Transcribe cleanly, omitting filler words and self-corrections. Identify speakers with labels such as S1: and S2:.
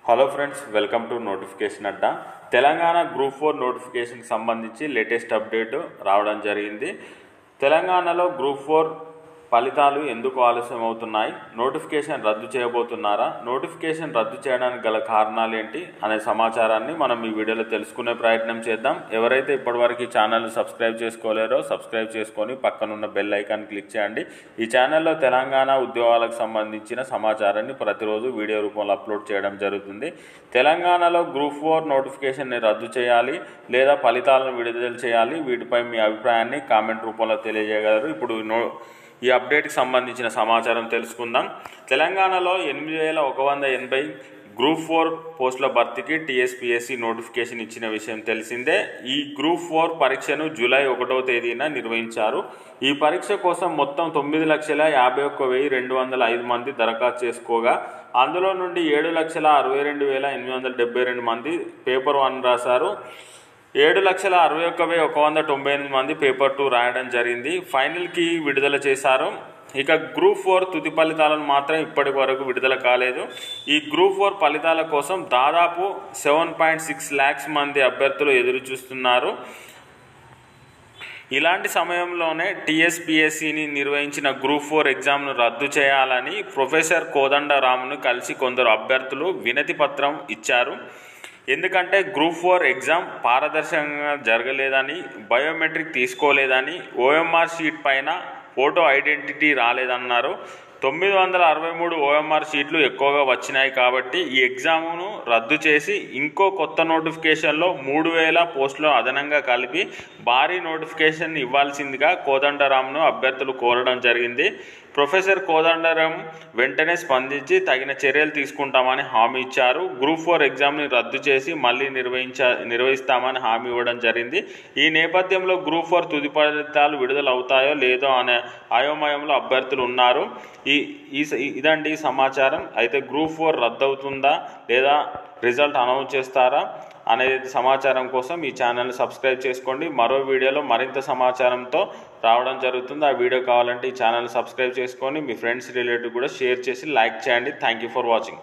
S1: Hello friends, welcome to notification Adda. Telangana group 4 నోటిఫికేషన్కి సంబంధించి latest update రావడం జరిగింది. తెలంగాణలో గ్రూప్ 4 ఫలితాలు ఎందుకు ఆలస్యం అవుతున్నాయి, నోటిఫికేషన్ రద్దు చేయబోతున్నారా, నోటిఫికేషన్ రద్దు చేయడానికి గల కారణాలు ఏంటి అనే సమాచారాన్ని మనం ఈ వీడియోలో తెలుసుకునే ప్రయత్నం చేద్దాం. ఎవరైతే ఇప్పటివరకు ఈ ఛానల్ని సబ్స్క్రైబ్ చేసుకోలేరో సబ్స్క్రైబ్ చేసుకొని పక్కనున్న బెల్ ఐకాన్ క్లిక్ చేయండి. ఈ ఛానల్లో తెలంగాణ ఉద్యోగాలకు సంబంధించిన సమాచారాన్ని ప్రతిరోజు వీడియో రూపంలో అప్లోడ్ చేయడం జరుగుతుంది. తెలంగాణలో గ్రూప్ 4 నోటిఫికేషన్ని రద్దు చేయాలి లేదా ఫలితాలను విడుదల చేయాలి, వీటిపై మీ అభిప్రాయాన్ని కామెంట్ రూపంలో తెలియజేయగలరు. ఇప్పుడు ఈ అప్డేట్కి సంబంధించిన సమాచారం తెలుసుకుందాం. తెలంగాణలో 8180 గ్రూప్ 4 పోస్టుల భర్తీకి టీఎస్పీఎస్సీ నోటిఫికేషన్ ఇచ్చిన విషయం తెలిసిందే. ఈ గ్రూప్ 4 పరీక్షను జూలై 1వ తేదీన నిర్వహించారు. ఈ పరీక్ష కోసం మొత్తం 9,51,205 మంది దరఖాస్తు చేసుకోగా అందులో నుండి 7,62,872 మంది పేపర్ 1 రాశారు. 7,61,198 మంది పేపర్ 2 రాయడం జరిగింది. ఫైనల్కి విడుదల చేశారు. ఇక గ్రూప్ 4 తుది ఫలితాలను మాత్రం ఇప్పటి వరకు విడుదల కాలేదు. ఈ గ్రూప్ 4 ఫలితాల కోసం దాదాపు 7.6 lakhs మంది అభ్యర్థులు ఎదురు చూస్తున్నారు. ఇలాంటి సమయంలోనే టీఎస్పీఎస్సీని నిర్వహించిన గ్రూప్ 4 ఎగ్జామ్ను రద్దు చేయాలని ప్రొఫెసర్ కోదండరామ్ను కలిసి కొందరు అభ్యర్థులు వినతి పత్రం ఇచ్చారు. ఎందుకంటే గ్రూప్ 4 ఎగ్జామ్ పారదర్శకంగా జరగలేదని, బయోమెట్రిక్ తీసుకోలేదని, ఓఎంఆర్ షీట్ పైన ఫోటో ఐడెంటిటీ రాలేదన్నారు. 963 ఓఎంఆర్ షీట్లు ఎక్కువగా వచ్చినాయి కాబట్టి ఈ ఎగ్జామ్ను రద్దు చేసి ఇంకో కొత్త నోటిఫికేషన్లో 3,000 పోస్టులు అదనంగా కలిపి భారీ నోటిఫికేషన్ ఇవ్వాల్సిందిగా కోదండరామ్ను అభ్యర్థులు కోరడం జరిగింది. ప్రొఫెసర్ కోదండరాం వెంటనే స్పందించి తగిన చర్యలు తీసుకుంటామని హామీ ఇచ్చారు. గ్రూప్ 4 ఎగ్జామ్ని రద్దు చేసి మళ్ళీ నిర్వహిస్తామని హామీ ఇవ్వడం జరిగింది. ఈ నేపథ్యంలో గ్రూప్ 4 తుది ఫలితాలు విడుదల అవుతాయో లేదో అనే అయోమయంలో అభ్యర్థులు ఉన్నారు. ఇదండి సమాచారం. అయితే గ్రూప్ 4 రద్దు అవుతుందా లేదా రిజల్ట్ అనౌన్స్ చేస్తారా అనే సమాచారం కోసం ఈ ఛానల్ని సబ్స్క్రైబ్ చేసుకోండి. మరో వీడియోలో మరింత సమాచారంతో రావడం జరుగుతుంది. ఆ వీడియో కావాలంటే ఈ ఛానల్ని సబ్స్క్రైబ్ చేసుకొని మీ ఫ్రెండ్స్ రిలేటివ్ కూడా షేర్ చేసి లైక్ చేయండి. Thank you for watching.